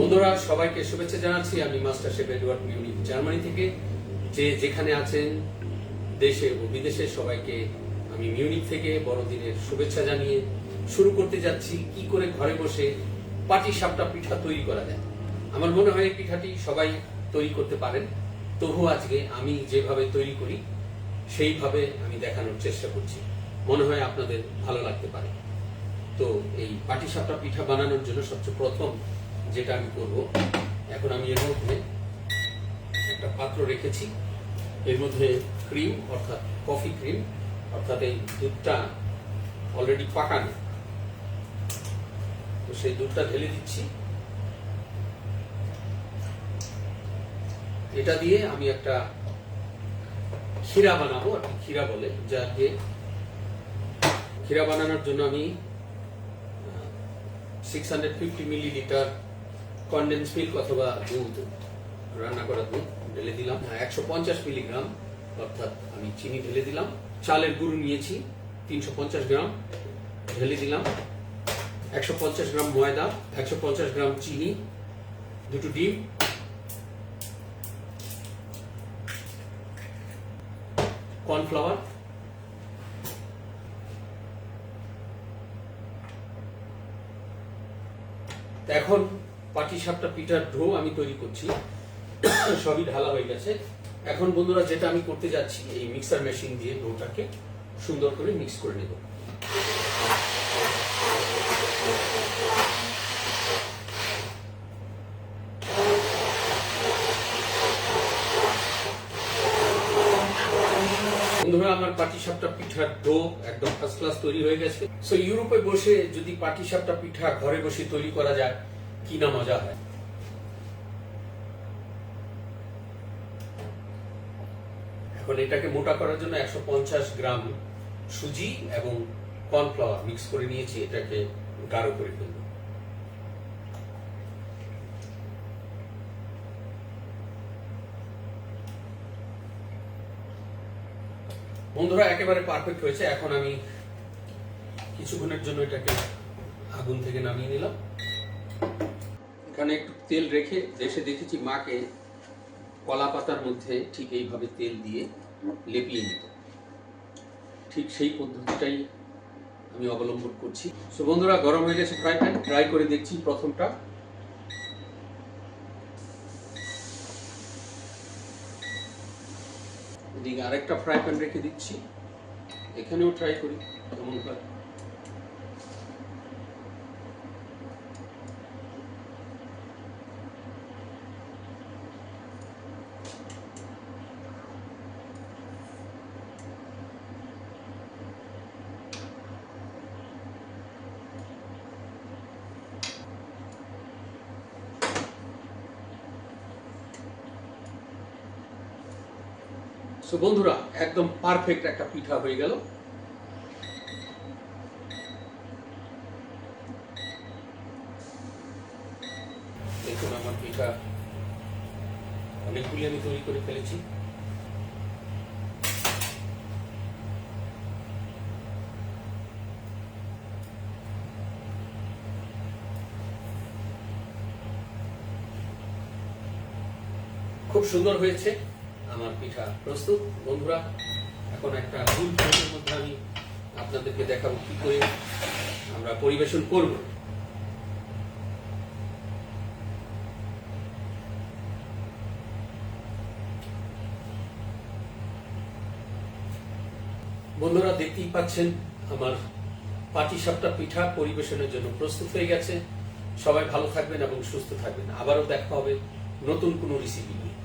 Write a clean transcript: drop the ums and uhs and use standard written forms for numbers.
বন্ধুরা সবাইকে শুভেচ্ছা জানাচ্ছি। আমি master chef Edward Munich Germany থেকে। যে যেখানে আছেন দেশে ও বিদেশে সবাইকে আমি মিউনিখ থেকে বড়দিনের শুভেচ্ছা জানিয়ে শুরু করতে যাচ্ছি কি করে ঘরে বসে পাটিসাপটা পিঠা তৈরি করা যায়। আমার মনে হয় এই পিঠাটি সবাই তৈরি করতে পারেন, তবু আজকে আমি যেভাবে তৈরি করি সেইভাবে আমি দেখানোর চেষ্টা করছি। মনে হয় আপনাদের ভালো লাগতে পারে। তো এই পাটিসাপটা পিঠা বানানোর জন্য সবচেয়ে প্রথম যেটা আমি করব, এখন আমি এর মধ্যে একটা পাত্র রেখেছি, এর মধ্যে ক্রিম অর্থাৎ কফি ক্রিম অর্থাৎ এই দুধটা অলরেডি পাকানো, তো সেই দুধটা ঢেলে দিচ্ছি। এটা দিয়ে আমি একটা ক্ষীরা বানাবো, আর কি ক্ষীরা বলে, যাকে ক্ষীরা বানানোর জন্য আমি 650 মিলিলিটার কনডেন্স মিল্ক অথবা দুধ, রান্না করা দুধ ঢেলে দিলাম। 150 মিলিগ্রাম অর্থাৎ আমি চিনি ঢেলে দিলাম। চালের গুঁড়ো নিয়েছি 350 গ্রাম ঢেলে দিলাম। 150 গ্রাম ময়দা, 150 গ্রাম চিনি, দুটো ডিম, কর্নফ্লাওয়ার, এখন পাটিসাপটা পিঠার ডো আমি তৈরি করছি। সবই ঢালা হয়ে গেছে। এখন বন্ধুরা যেটা আমি করতে যাচ্ছি, এই মিক্সার মেশিন দিয়ে ডোটাকে সুন্দর করে মিক্স করে নেব। বন্ধুরা আমার পাটিসাপটা পিঠার ডো একদম ফার্স্ট ক্লাস তৈরি হয়ে গেছে। সো ইউরোপে বসে যদি পাটিসাপটা পিঠা ঘরে বসে তৈরি করা যায়, কি না মজা হয়। এখন এটাকে মোটা করার জন্য 150 গ্রাম সুজি এবং কর্নফ্লাওয়ার মিক্স করে নিয়েছি, এটাকে গাঢ় করে ফেলব। বন্ধুরা একেবারে পারফেক্ট হয়েছে। এখন আমি কিছুক্ষণের জন্য এটাকে আগুন থেকে নামিয়ে নিলাম। এখানে একটু তেল রেখে দেশে দেখেছি মাকে কলা পাতার মধ্যে ঠিক এইভাবে তেল দিয়ে লেপিয়ে নিত, ঠিক সেই পদ্ধতিটাই আমি অবলম্বন করছি। সো বন্ধুরা গরম হয়ে গেছে ফ্রাই প্যান, ট্রাই করে দেখছি প্রথমটা। এদিকে আরেকটা ফ্রাই প্যান রেখে দিচ্ছি, এখানেও ট্রাই করি কেমন হয়। সো বন্ধুরা একদম পারফেক্ট একটা পিঠা হয়ে গেল। দেখুন আমার পিঠা অনেকগুলি আমি তৈরি করে ফেলেছি। খুব সুন্দর হয়েছে আমার পিঠা প্রস্তুত। বন্ধুরা এখন একটা ফুল প্লেটের মধ্যে আমি আপনাদেরকে দেখাবো কি করে আমরা পরিবেশন করব। বন্ধুরা দেখতেই পাচ্ছেন আমার পাটিসাপটা পিঠা পরিবেশনের জন্য প্রস্তুত হয়ে গেছে। সবাই ভালো থাকবেন এবং সুস্থ থাকবেন। আবারও দেখা হবে নতুন কোনো রেসিপি নিয়ে।